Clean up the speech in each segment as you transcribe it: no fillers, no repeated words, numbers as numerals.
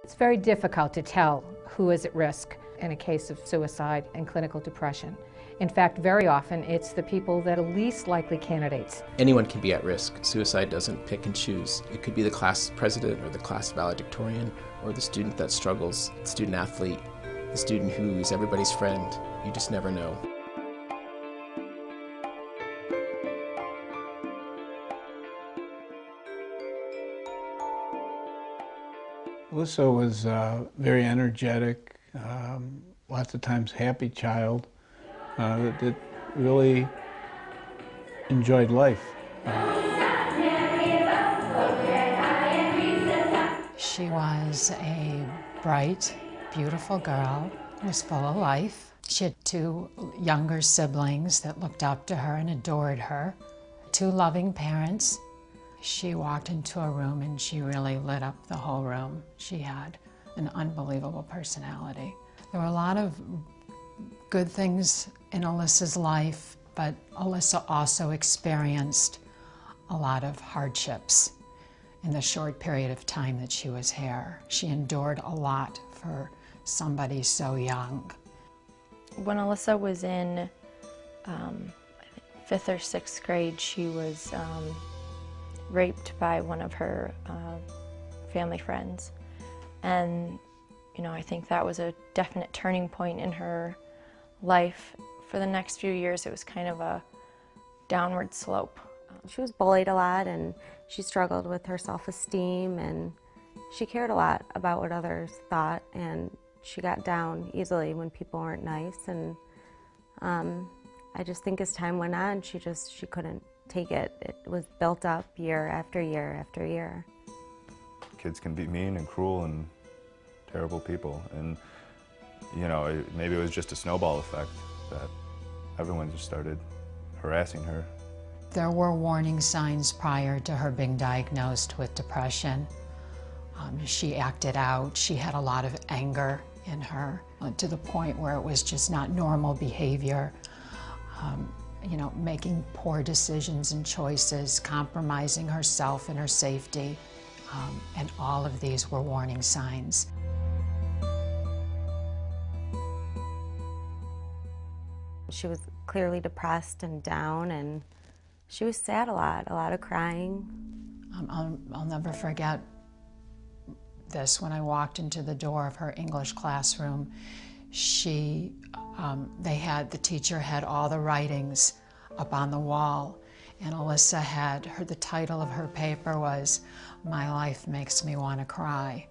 It's very difficult to tell who is at risk in a case of suicide and clinical depression. In fact, very often it's the people that are least likely candidates. Anyone can be at risk. Suicide doesn't pick and choose. It could be the class president or the class valedictorian or the student that struggles, the student athlete, the student who's everybody's friend. You just never know. Elyssa was a very energetic, lots of times happy child that really enjoyed life. She was a bright, beautiful girl who was full of life. She had two younger siblings that looked up to her and adored her, two loving parents. She walked into a room and she really lit up the whole room. She had an unbelievable personality. There were a lot of good things in Elyssa's life, but Elyssa also experienced a lot of hardships in the short period of time that she was here. She endured a lot for somebody so young. When Elyssa was in I think 5th or 6th grade, she was raped by one of her family friends. And, you know, I think that was a definite turning point in her life. For the next few years, it was kind of a downward slope. She was bullied a lot, and she struggled with her self-esteem, and she cared a lot about what others thought, and she got down easily when people weren't nice. And I just think as time went on, she couldn't take it. It was built up year after year after year. Kids can be mean and cruel and terrible people, and you know, maybe it was just a snowball effect that everyone just started harassing her. There were warning signs prior to her being diagnosed with depression. She acted out. She had a lot of anger in her to the point where it was just not normal behavior. You know, making poor decisions and choices, compromising herself and her safety, and all of these were warning signs. She was clearly depressed and down, and she was sad a lot of crying. I'll never forget this. When I walked into the door of her English classroom, the teacher had all the writings up on the wall, and Elyssa had the title of her paper was, "My Life Makes Me Want to Cry."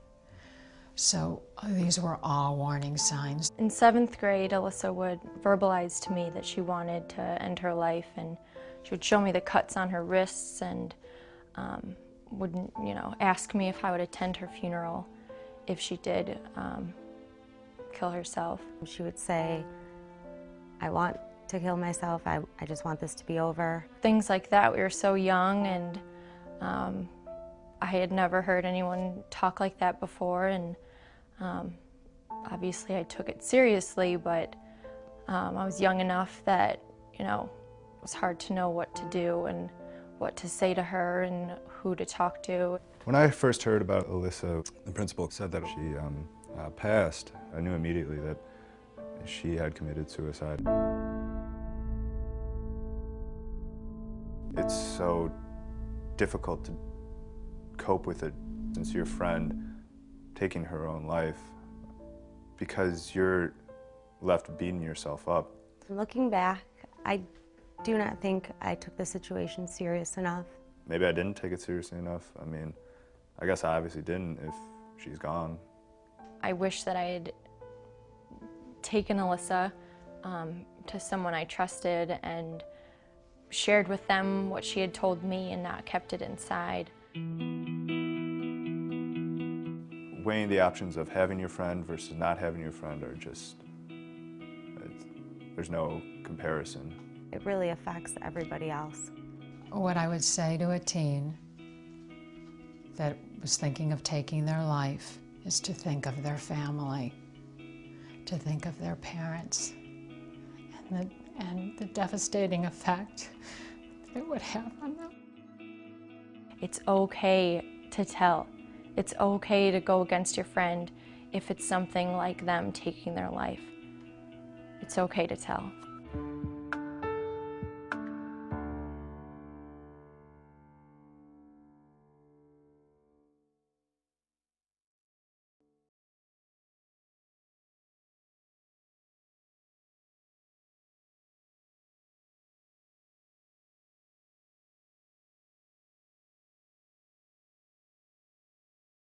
So these were all warning signs. In 7th grade, Elyssa would verbalize to me that she wanted to end her life, and she would show me the cuts on her wrists and would, you know, ask me if I would attend her funeral if she did kill herself. She would say, "I want to kill myself, I just want this to be over." Things like that. We were so young, and I had never heard anyone talk like that before, and obviously I took it seriously, but I was young enough that, you know, it was hard to know what to do and what to say to her and who to talk to. When I first heard about Elyssa, the principal said that she passed. I knew immediately that she had committed suicide. It's so difficult to cope with it since your friend taking her own life, because you're left beating yourself up. Looking back, I do not think I took the situation serious enough. Maybe I didn't take it seriously enough. I mean, I guess I obviously didn't if she's gone. I wish that I had taken Elyssa to someone I trusted and shared with them what she had told me and not kept it inside. Weighing the options of having your friend versus not having your friend are just, there's no comparison. It really affects everybody else. What I would say to a teen that was thinking of taking their life is to think of their family, to think of their parents, and the devastating effect that it would have on them. It's okay to tell. It's okay to go against your friend if it's something like them taking their life. It's okay to tell.